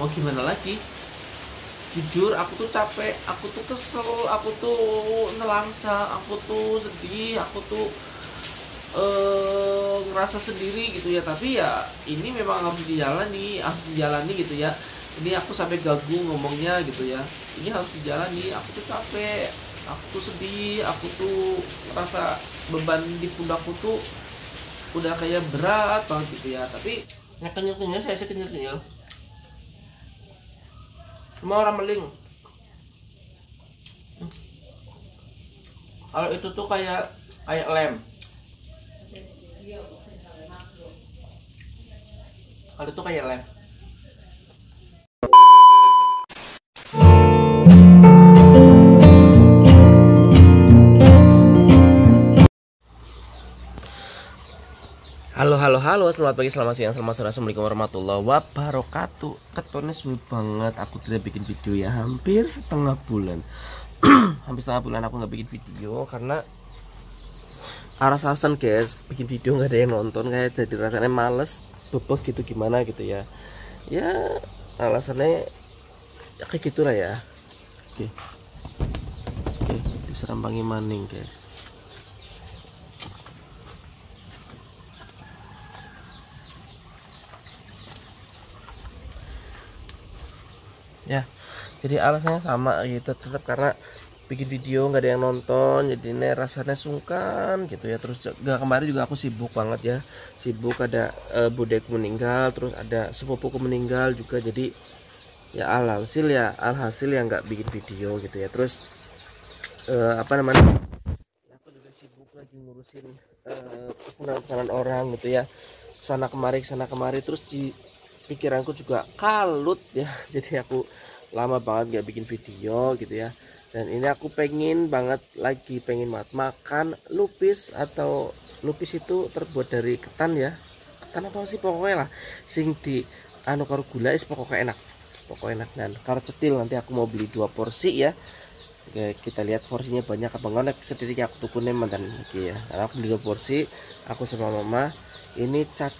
mau gimana lagi. Jujur aku tuh capek, aku tuh kesel, aku tuh nelangsa, aku tuh sedih, aku tuh ngerasa sendiri gitu ya. Tapi ya ini memang harus dijalani gitu ya. Ini aku sampai gagu ngomongnya gitu ya. Ini harus dijalani. Aku tuh capek, aku tuh sedih, aku tuh ngerasa beban di pundakku tuh udah kayak berat banget gitu ya. Tapi kenyal-kenyal saya kenyal-kenyal. Semua orang meling. Kalau itu tuh kayak lem. Kalau itu kayak lem. Halo, selamat pagi, selamat siang, selamat sore, assalamualaikum warahmatullahi wabarakatuh. Ketonnya sulit banget, aku tidak bikin video ya, hampir setengah bulan. Hampir setengah bulan aku nggak bikin video karena alasan guys, bikin video nggak ada yang nonton, kayak jadi rasanya males, bebek gitu gimana gitu ya. Ya alasannya ya kayak gitulah ya. Oke, diserampangi maning guys. Ya, jadi alasannya sama gitu, tetap karena bikin video nggak ada yang nonton, jadi ini rasanya sungkan gitu ya. Terus juga kemarin juga aku sibuk banget ya, sibuk ada budek meninggal, terus ada sepupuku meninggal juga, jadi ya alhasil ya nggak bikin video gitu ya. Terus apa namanya, aku juga sibuk lagi ngurusin pesanan orang gitu ya, sana kemari, terus di pikiranku juga kalut ya. Jadi aku lama banget nggak bikin video gitu ya, dan ini aku pengen banget makan lupis. Atau lupis itu terbuat dari ketan ya, ketan apa sih pokoknya lah, sing di anu karo gula pokoknya enak. Dan karo cetil nanti aku mau beli 2 porsi ya. Oke, kita lihat porsinya banyak apa enggak, sedikit aku tukune mantan iki ya. Karena aku beli 2 porsi, aku sama mama. Ini cat.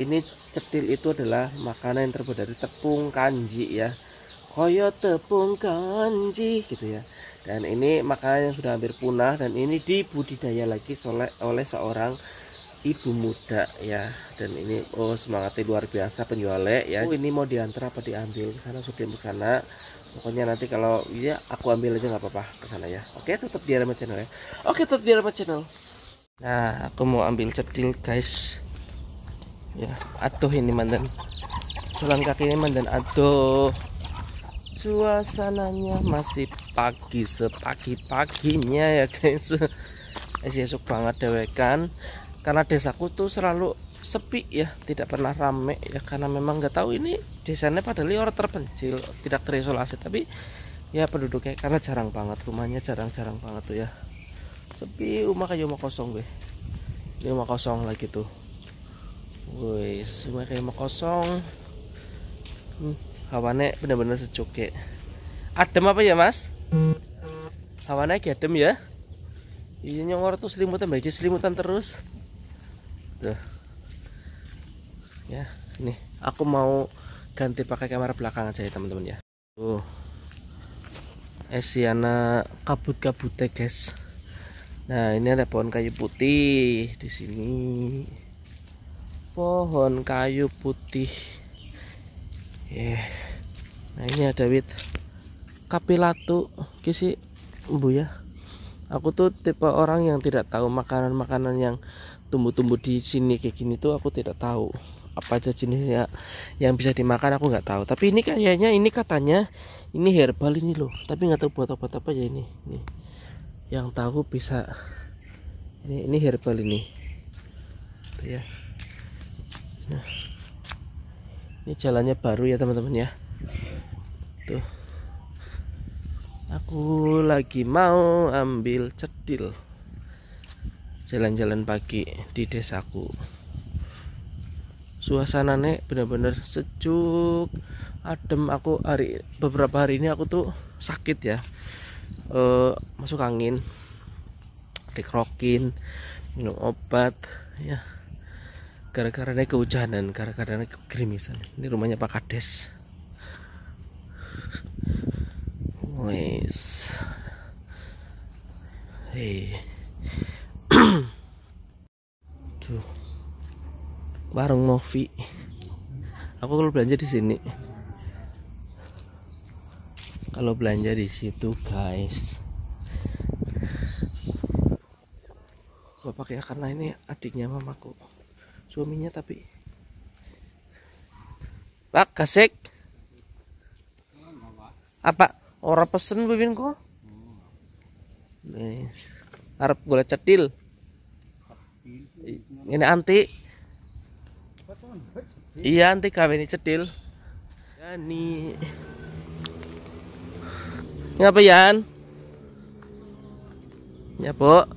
Ini cetil itu adalah makanan yang terbuat dari tepung kanji ya, koyo tepung kanji gitu ya. Dan ini makanan yang sudah hampir punah, dan ini dibudidaya lagi oleh seorang ibu muda ya. Dan ini semangatnya luar biasa penjualnya ya. Ini mau diantar apa diambil ke sana, sudah ke sana. Pokoknya nanti kalau ya aku ambil aja nggak apa-apa ke sana ya. Oke, tetap di Rama Channel ya. Oke, tetap di Rama Channel. Nah, aku mau ambil cetil guys. Ya, aduh ini mandan. Jalan kaki ini mandan, aduh. Suasananya masih pagi, sepagi-paginya ya guys. Esok banget dewekan. Karena desaku tuh selalu sepi ya, tidak pernah rame ya, karena memang nggak tahu ini desanya padahal orang terpencil, tidak terisolasi, tapi ya penduduknya karena jarang banget, rumahnya jarang banget tuh ya, sepi. Rumah kayak rumah kosong gue, ini rumah kosong lagi tuh, wes rumah kayak rumah kosong. Hawane bener-bener sejuk ya, adem apa ya mas, hawane lagi adem ya. Iya, nyongor tuh selimutan, bagi selimutan terus tuh ya. Ini aku mau ganti pakai kamera belakang aja ya teman-teman ya. Tuh Esiana kabut-kabutnya guys. Nah, ini ada pohon kayu putih di sini, pohon kayu putih. Nah, ini ada wit kapilatu kisi bu ya. Aku tuh tipe orang yang tidak tahu makanan-makanan yang tumbuh-tumbuh di sini kayak gini tuh, aku tidak tahu apa aja jenisnya yang bisa dimakan, aku nggak tahu. Tapi ini kayaknya, ini katanya ini herbal ini loh, tapi nggak tahu buat apa ya ini. Nih, yang tahu bisa, ini herbal ini tuh ya. Nah, ini jalannya baru ya teman-teman ya. Tuh, aku lagi mau ambil cetil, jalan-jalan pagi di desaku. Suasananya benar-benar sejuk, adem. Aku beberapa hari ini aku tuh sakit ya, masuk angin, dikrokin, minum obat ya, gara-gara kehujanan, gara-gara kegerimis. Ini rumahnya Pak Kades. Wes. Hei. Tuh. Warung Novi. Aku kalau belanja di sini. Kalau belanja di situ, guys. Bapak ya, karena ini adiknya mamaku. Suaminya tapi. Pak, kasek. Apa? Orang pesen bibin kok? Nih. Arep gula cetil. Ini anti. Iya, anti kawin ini cetil. Ya nih. Ngapa Yan? Ya, Bu.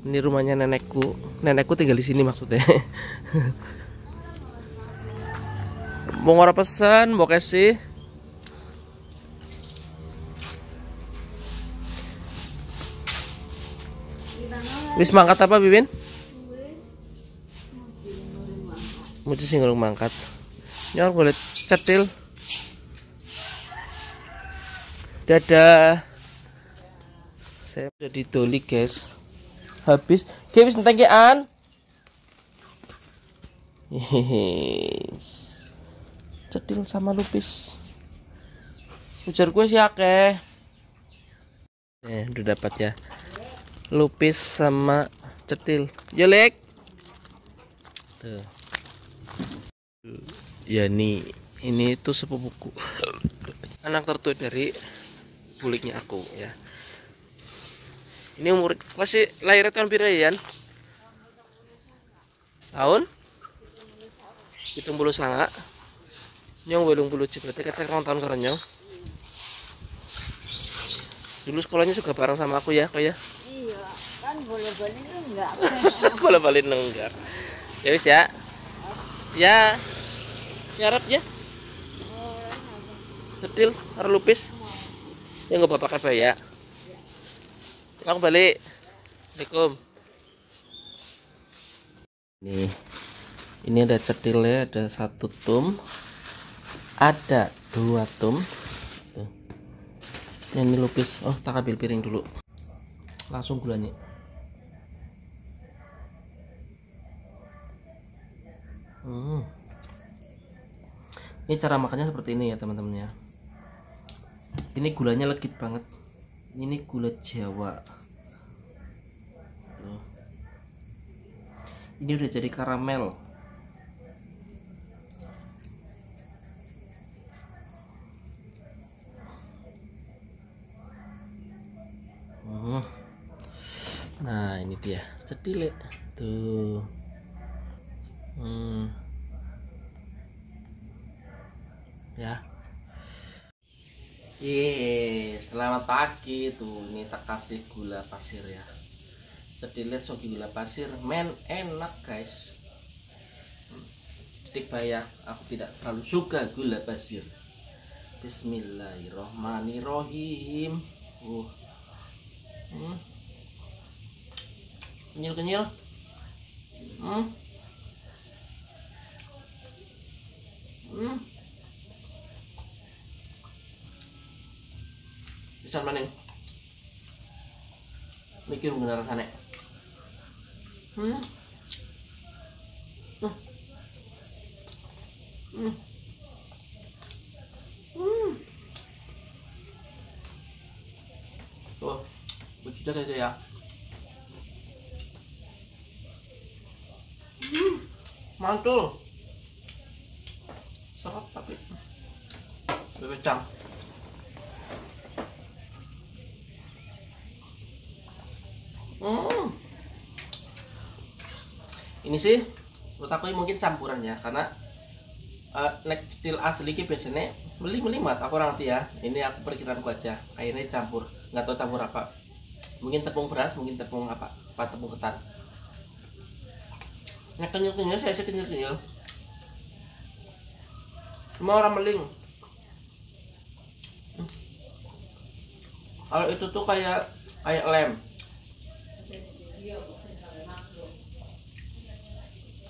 Ini rumahnya nenekku. Nenekku tinggal di sini maksudnya. Mau ngora pesan, mau kasih. Wis mangkat apa, Bibin? Mesti singgung mangkat. Nyor boleh cetil. Dadah. Saya udah didoli, guys. Habis. Wis entekean. Yes. Cetil sama lupis. Ujar gue sih akeh. Udah dapat ya. Lupis sama cetil. Ya, Lek. Tuh. Ya nih, ini tuh sepupuku. Anak tertua dari buliknya aku ya. Ini umur masih lahir tahun pira ya? Tahun? 79. Nyong 80 berarti kata tahun karena nyong. Dulu sekolahnya juga bareng sama aku ya, kok ya. Iya, kan boleh-boleh enggak. Boleh-boleh enggak. Ya wis ya. Ya. Nyarap ya. Cetil, arep lupis. Ya enggak bapak kabeh ya. Aku balik. Assalamualaikum. Ini ada cetilnya, ada 1 tum. Ada 2 tum. Tuh. Ini lupis. Oh, tak ambil piring dulu. Langsung gulanya. Ini cara makannya seperti ini ya, teman-teman ya. Ini gulanya legit banget. Ini gula Jawa. Tuh. Ini udah jadi karamel. Nah, ini dia cetil tuh. Ya. Selamat pagi tuh. Ini tak kasih gula pasir ya. Cedilet sogi gula pasir, men enak guys. Tiba ya, aku tidak terlalu suka gula pasir. Bismillahirrohmanirrohim. Kenyal-kenyal. Bisa maning. Mikir nggak rasanya. Tuh, lucu aja ya. Mantul. Seret tapi bebecang. Ini sih menurut aku mungkin campuran ya, karena nek cetil asli ki biasanya melimat aku orang ngerti ya. Ini aku perkiraanku aja. Akhirnya campur, nggak tahu campur apa. Mungkin tepung beras, mungkin tepung apa tepung ketan. Nek kenyal-kenyal saya kenyal-kenyal. Semua orang meling. Kalau itu tuh kayak lem.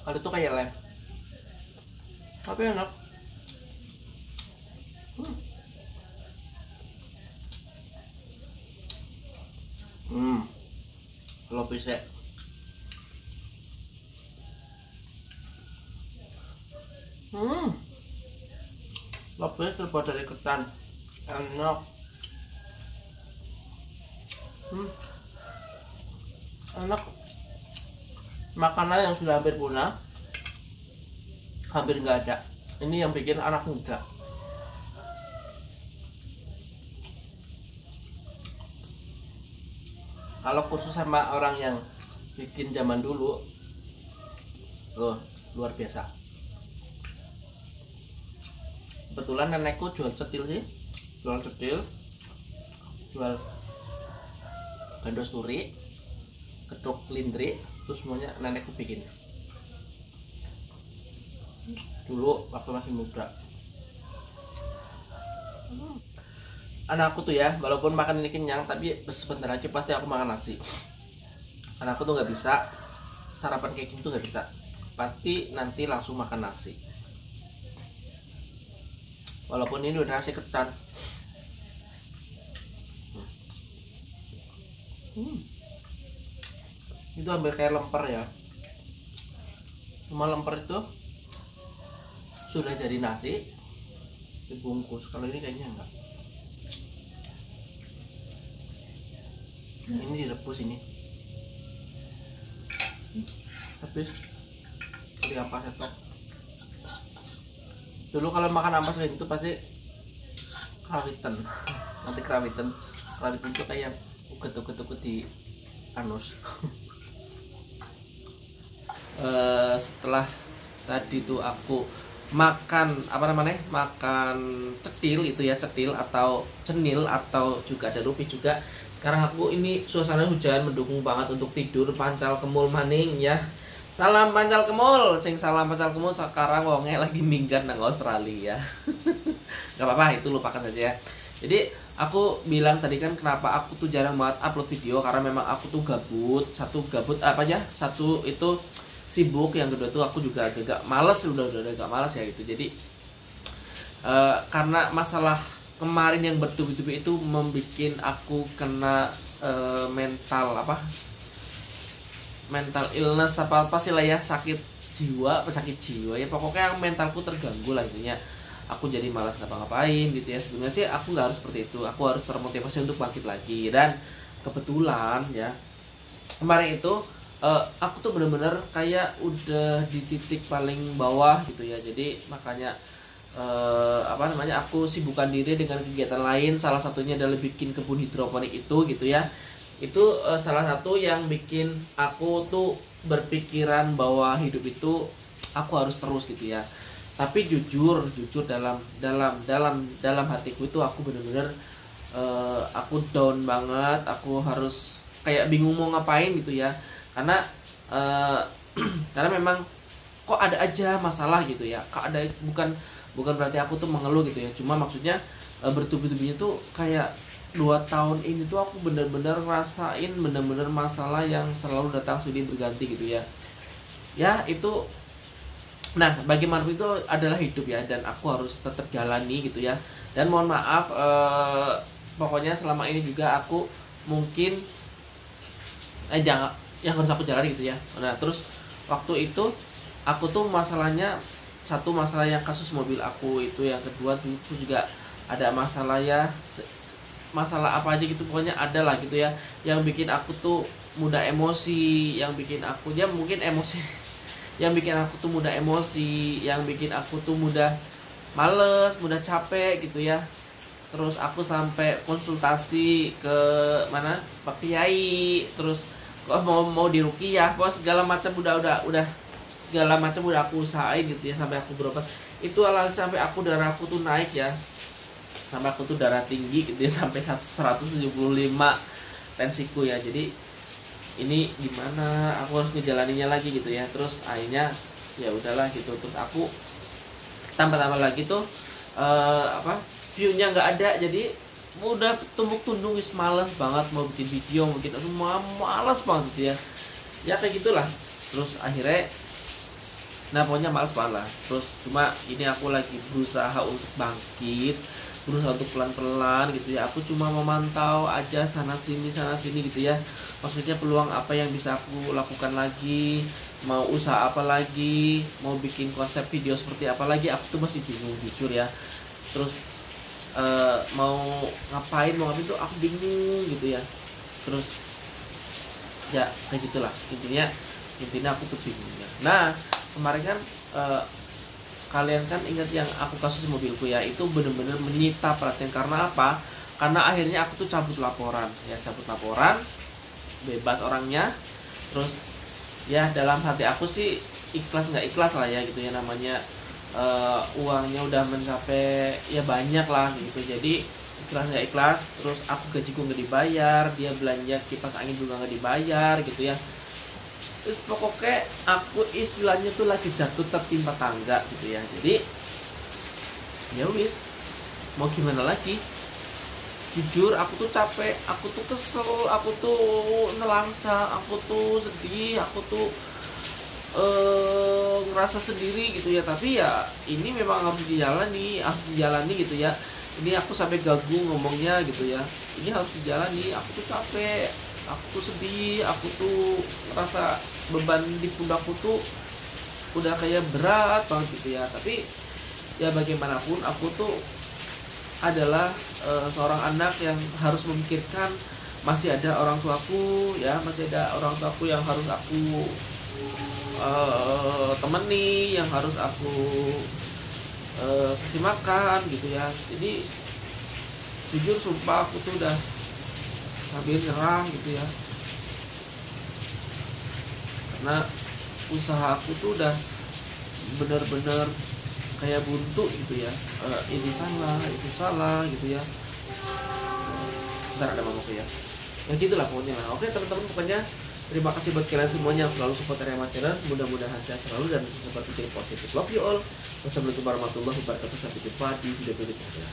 Kalau itu kayak lem. Tapi enak. lopisnya. Lopis terbuat dari ketan, enak. Enak. Makanan yang sudah hampir punah, hampir nggak ada. Ini yang bikin anak muda. Kalau khusus sama orang yang bikin zaman dulu, loh, luar biasa. Kebetulan nenekku jual cetil sih, jual gando suri, ketuk lindri, terus semuanya nenekku bikin. Dulu waktu masih muda. Anakku tuh ya, walaupun makan ini kenyang, tapi sebentar lagi pasti aku makan nasi. Anakku tuh nggak bisa sarapan kayak gitu, nggak bisa. Pasti nanti langsung makan nasi. Walaupun ini udah nasi ketan. Itu hampir kayak lemper ya. Cuma lemper itu sudah jadi nasi dibungkus. Kalau ini kayaknya enggak. Ini direbus ini. Habis beli apa setok. Dulu kalau makan ampas kayak gitu pasti kerawitan. Nanti kerawitan itu kayak uget-uget di anus. Setelah tadi tuh aku makan makan cetil itu ya, cetil atau cenil atau juga ada rupi juga. Sekarang aku ini suasana hujan mendukung banget untuk tidur pancal kemul maning ya. Salam pancal kemul, salam pancal kemul sekarang wongnya lagi minggat nang Australia. Gak apa-apa, itu lupakan saja ya. Jadi aku bilang tadi kan kenapa aku tuh jarang banget upload video, karena memang aku tuh gabut. Satu itu sibuk, yang kedua tuh aku juga agak males, udah agak males ya gitu. Jadi karena masalah kemarin yang bertubi-tubi itu membuat aku kena mental illness apa sih lah ya, sakit jiwa ya, pokoknya mentalku terganggu lah intinya. Aku jadi malas ngapa-ngapain gitu ya. Sebenarnya sih aku nggak harus seperti itu, aku harus termotivasi untuk bangkit lagi. Dan kebetulan ya kemarin itu aku tuh bener-bener kayak udah di titik paling bawah gitu ya. Jadi makanya aku sibukkan diri dengan kegiatan lain. Salah satunya adalah bikin kebun hidroponik itu gitu ya. Itu salah satu yang bikin aku tuh berpikiran bahwa hidup itu aku harus terus gitu ya. Tapi jujur dalam hatiku itu aku bener-bener aku down banget. Aku harus kayak bingung mau ngapain gitu ya. Karena karena memang kok ada aja masalah gitu ya. Bukan berarti aku tuh mengeluh gitu ya. Cuma maksudnya bertubi-tubinya tuh kayak 2 tahun ini tuh aku bener-bener ngerasain bener-bener masalah yang selalu datang silih berganti gitu ya. Ya itu, nah bagaimanapun itu adalah hidup ya, dan aku harus tetap jalani gitu ya. Dan mohon maaf, pokoknya selama ini juga aku mungkin jangan yang harus aku jalani gitu ya. Nah terus waktu itu aku tuh masalahnya, satu masalah yang kasus mobil aku itu, yang kedua tuh juga ada masalah ya, masalah apa aja gitu pokoknya ada lah gitu ya, yang bikin aku tuh mudah emosi, yang bikin aku ya mungkin emosi yang bikin aku tuh mudah emosi, yang bikin aku tuh mudah males, mudah capek gitu ya. Terus aku sampai konsultasi ke mana Pak Kiai, terus mau diruqyah, pokoknya segala macam udah aku usahain gitu ya, sampai aku berobat. Itu alhasil sampai aku darahku tuh naik ya, sampai aku tuh darah tinggi gitu ya, sampai 175 tensiku ya. Jadi ini gimana, aku harus ngejalaninya lagi gitu ya. Terus akhirnya ya udahlah gitu. Terus aku tambah lagi tuh view-nya nggak ada, jadi udah tumbuk tundung, wis males banget mau bikin video, males banget gitu ya. Ya kayak gitulah. Terus akhirnya Nah pokoknya males banget lah. Terus cuma ini aku lagi berusaha untuk bangkit, berusaha untuk pelan-pelan gitu ya. Aku cuma memantau aja sana sini gitu ya. Maksudnya peluang apa yang bisa aku lakukan lagi, mau usaha apa lagi, mau bikin konsep video seperti apa lagi, aku tuh masih bingung jujur ya. Terus mau ngapain tuh aku bingung gitu ya. Terus ya kayak gitulah intinya aku tuh bingung ya. Nah kemarin kan kalian kan ingat yang aku kasus mobilku ya, itu bener-bener menyita perhatian. Karena apa? Karena akhirnya aku tuh cabut laporan, bebas orangnya. Terus ya dalam hati aku sih ikhlas nggak ikhlas lah ya gitu ya, namanya uangnya udah mencapai ya banyak lah gitu. Jadi ikhlas nggak ikhlas, terus aku gajiku nggak dibayar, dia belanja kipas angin juga nggak dibayar gitu ya. Terus pokoknya aku istilahnya tuh lagi jatuh tertimpa tangga gitu ya. Jadi ya wis, mau gimana lagi. Jujur aku tuh capek, aku tuh kesel, aku tuh nelangsa, aku tuh sedih, aku tuh ngerasa sendiri gitu ya. Tapi ya ini memang harus dijalani gitu ya. Ini aku sampai gagu ngomongnya gitu ya. Ini harus dijalani, aku tuh capek, aku tuh sedih, aku tuh ngerasa beban di pundakku tuh udah kayak berat banget gitu ya. Tapi ya bagaimanapun aku tuh adalah seorang anak yang harus memikirkan masih ada orang tuaku ya, masih ada orang tuaku yang harus aku temani, yang harus aku kasih makan gitu ya. Jadi jujur sumpah aku tuh udah hampir nyerah gitu ya, karena usaha aku tuh udah bener-bener kayak buntu gitu ya. Ini salah, itu salah gitu ya. Ntar ada mamaku ya gitulah pokoknya lah. Oke teman-teman, pokoknya terima kasih buat kalian semuanya yang selalu support Rema Channel. Mudah-mudahan sehat selalu dan sempat pikir positif. Love you all. Wassalamualaikum warahmatullahi wabarakatuh. Sampai jumpa di video berikutnya.